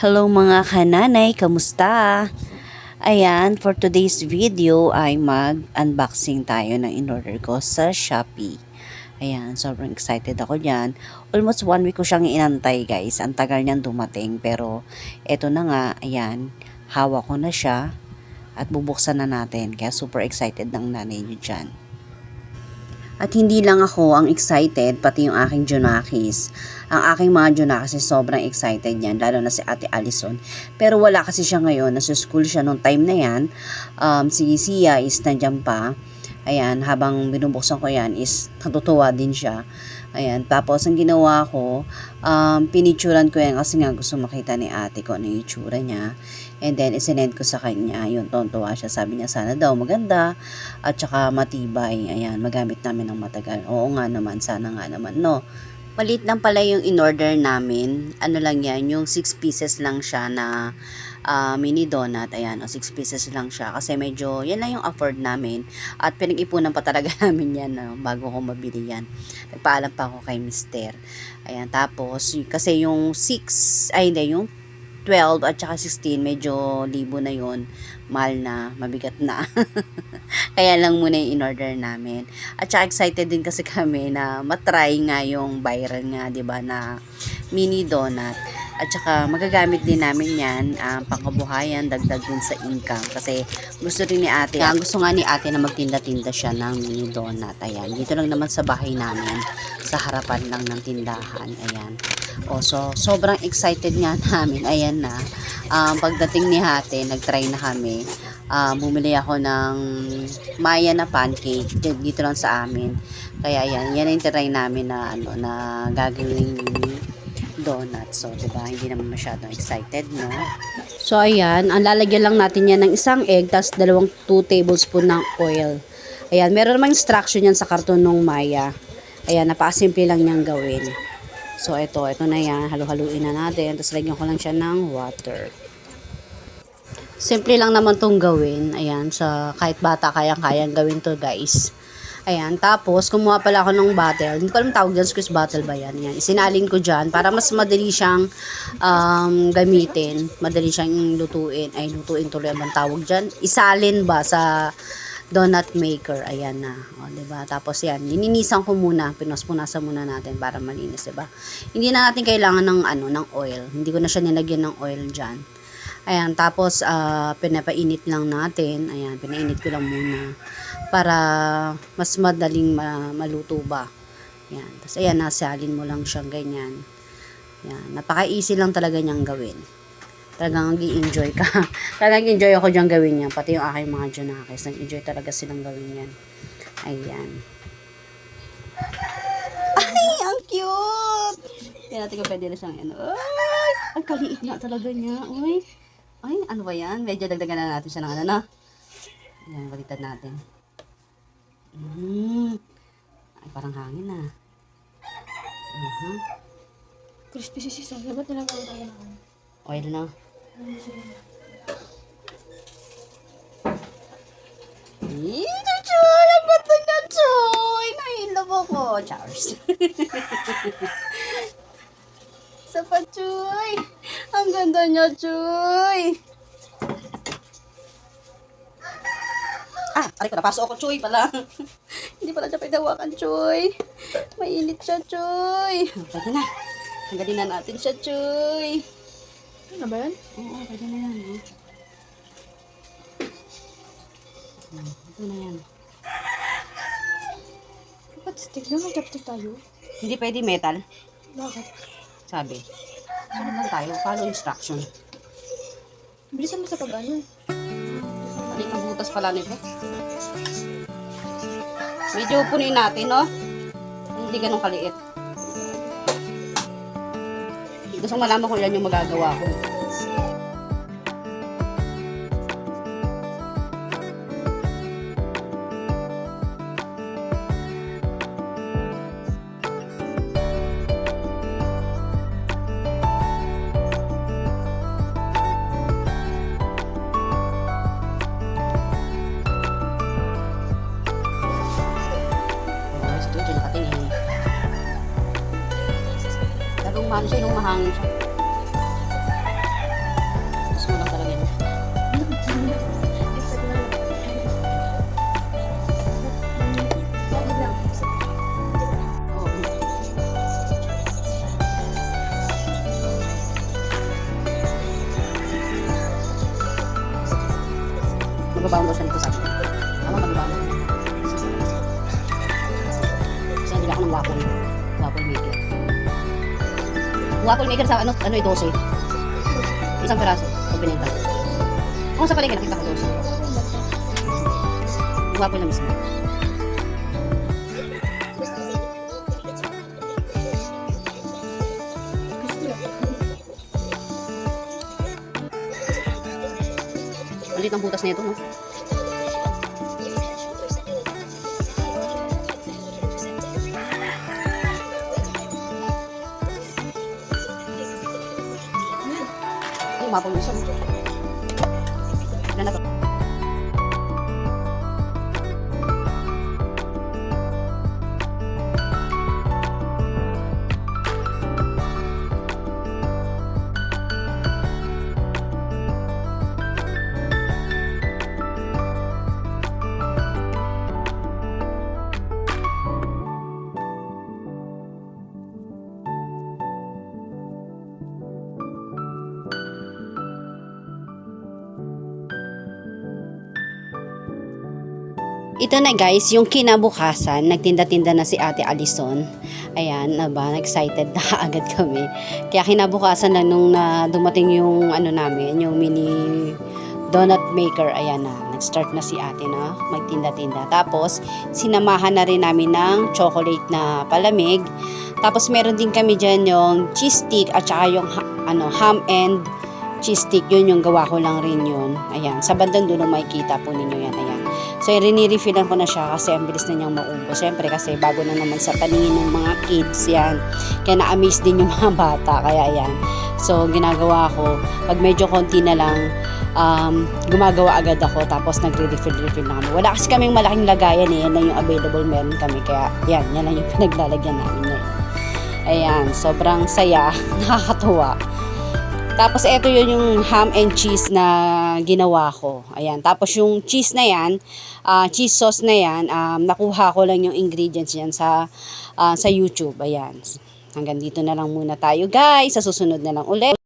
Hello mga kananay, kamusta? Ayan, for today's video ay mag-unboxing tayo ng in-order ko sa Shopee. Ayan, sobrang excited ako dyan. Almost 1 week ko siyang inantay guys. Ang tagal niyang dumating pero eto na nga, ayan, hawak ko na siya at bubuksan na natin. Kaya super excited ng nanay niyo dyan. At hindi lang ako ang excited, pati yung aking Junakis. Ang aking mga Junakis sobrang excited yan, lalo na si Ate Allison. Pero wala kasi siya ngayon, nasa school siya nung time na yan. Si Sia is nandyan pa. Ayan, habang binubuksan ko yan is natutuwa din siya. Ayan, tapos ang ginawa ko, pinicturan ko yan kasi nga gusto makita ni ate ko ano yung itsura niya. And then, isinend ko sa kanya. Yun, tontuwa siya. Sabi niya, sana daw maganda at saka matibay. Ayan, magamit namin ng matagal. Oo nga naman, sana nga naman, no? Maliit lang pala yung in-order namin. Ano lang yan, yung 6 pieces lang siya na mini donut. Ayan, 6 pieces lang siya. Kasi medyo, yan lang yung afford namin. At pinag-ipunan pa talaga namin yan, no, bago ko mabili yan. Nagpaalam pa ako kay mister. Ayan, tapos, kasi yung 6, ay hindi, yung 12 at saka 16, medyo libo na yon, mahal na, mabigat na. Kaya lang muna yung in-order namin. At saka excited din kasi kami na matry nga yung viral nga, 'di ba, na mini donut. At saka magagamit din namin yan, pangkabuhayan, dagdag din sa income. Kasi gusto rin ni ate, gusto nga ni ate na magtinda-tinda siya ng mini donut. Ayan, dito lang naman sa bahay namin, sa harapan lang ng tindahan. Ayan. So, sobrang excited nga namin. Ayan na. Pagdating ni ate, nagtry na kami. Bumili ako ng maya na pancake dito lang sa amin. Kaya ayan, yan ang try namin na na gagawing mini donut. So, diba, hindi naman masyadong excited, no? So, ayan, ang lalagyan lang natin yan ng isang egg, tas 2 tablespoon ng oil. Ayan, meron namang instruction yan sa karton ng maya. Ayan, napakasimple lang niyang gawin. So, ito na yan. Halu-haluin na natin. Tapos, lagyan ko lang siya ng water. Simple lang naman tong gawin. Ayan, sa kahit bata kayang-kayang gawin to, guys. Ayan, tapos, kumuha pala ako ng bottle. Hindi ko alam tawag dyan, squeeze bottle ba yan? Ayan, isinalin ko dyan para mas madali siyang gamitin. Madali siyang lutuin. Ay, lutuin tuloy ang tawag dyan. Isalin ba sa donut maker. Ayan na. O, diba? Tapos yan, lininisan ko muna. Pinunas-punasan muna natin para malinis, diba? Hindi na natin kailangan ng ng oil. Hindi ko na siya nilagyan ng oil diyan. Ayan, tapos pinapainit lang natin. Ayan, pinainit ko lang muna para mas madaling maluto ba. Ayan. Tapos ayan, nasalin mo lang siyang ganyan. Ayan, napaka-easy lang talaga niyang gawin. Talagang nag-i-enjoy ka. Talagang enjoy ako dyan gawin yan. Pati yung aking mga Junakis. Nag-enjoy talaga silang gawin yan. Ayan. Ay, ang cute! Kaya natin kung pwede na siyang Ay, ang kaliit nga talaga niya. Ay, ano ba yan? Medyo dagdagan na natin siya ng na. Ayan, baliktad natin. Ay, parang hangin na. Crispy si Sisa. Dapat nilang Oil na. Choy! Ang ganda niya, Choy! Nahilab ako. Charles. Isa pa, Choy! Ang ganda niya, Choy! Aray ko, napasok ako, Choy, pala. Hindi pala siya pwede hawakan, Choy. Mainit siya, Choy. Pwede na. Tanggalin na natin siya, Choy. Ano ba yan? Oo, pwede na yan. Ito na yan. Dapat stick lang. Mag-chopstick tayo. Hindi pwede metal. Bakit? Sabi. Sunod lang tayo. Follow instruction. Bilisan mo sa pag-ano. Mali ang butas pala nito. Medyo punin natin, no? Hindi ganun kaliit. Gusto kong malaman kung yan yung magagawa ko. Mahal siya, yung mahangin siya. Magbabaon daw siya nito sa akin. Tama, magbabaon. Kasi nabila ako ng waffle. Waffle maker. Waffle maker sa ano 12. Isang peraso. Pag binenta. Kung sa palengke nakita ko 12. Waffle na mismo. Malit ang butas na ito, no? Ay, mapong isa. Ilan na to? Ito na guys, yung kinabukasan, nagtinda-tinda na si Ate Alison. Ayan, excited na agad kami. Kaya kinabukasan lang nung dumating yung namin, yung mini donut maker, ayan na, nag-start na si ate na magtinda-tinda. Tapos, sinamahan na rin namin ng chocolate na palamig. Tapos, meron din kami dyan yung cheese stick at saka yung ham and cheese stick. Yun yung gawa ko lang rin yun. Ayan, sa bandang dulo makikita po ninyo yan. Ayan. So, rini-refillan ko na siya kasi ang bilis na niyang maubos. Siyempre kasi bago na naman sa paningin ng mga kids yan. Kaya na-amaze din yung mga bata. Kaya yan. So, ginagawa ko, pag medyo konti na lang, gumagawa agad ako. Tapos nagre-refill na kami. Wala kasi kaming malaking lagayan eh. Yan lang yung available meron kami. Kaya yan lang yung pinaglalagyan namin ngayon. Ayan, sobrang saya. Nakakatuwa. Tapos, ito yun yung ham and cheese na ginawa ko. Ayan. Tapos, yung cheese na yan, cheese sauce na yan, nakuha ko lang yung ingredients yan sa YouTube. Ayan. Hanggang dito na lang muna tayo, guys. Sa susunod na lang ulit.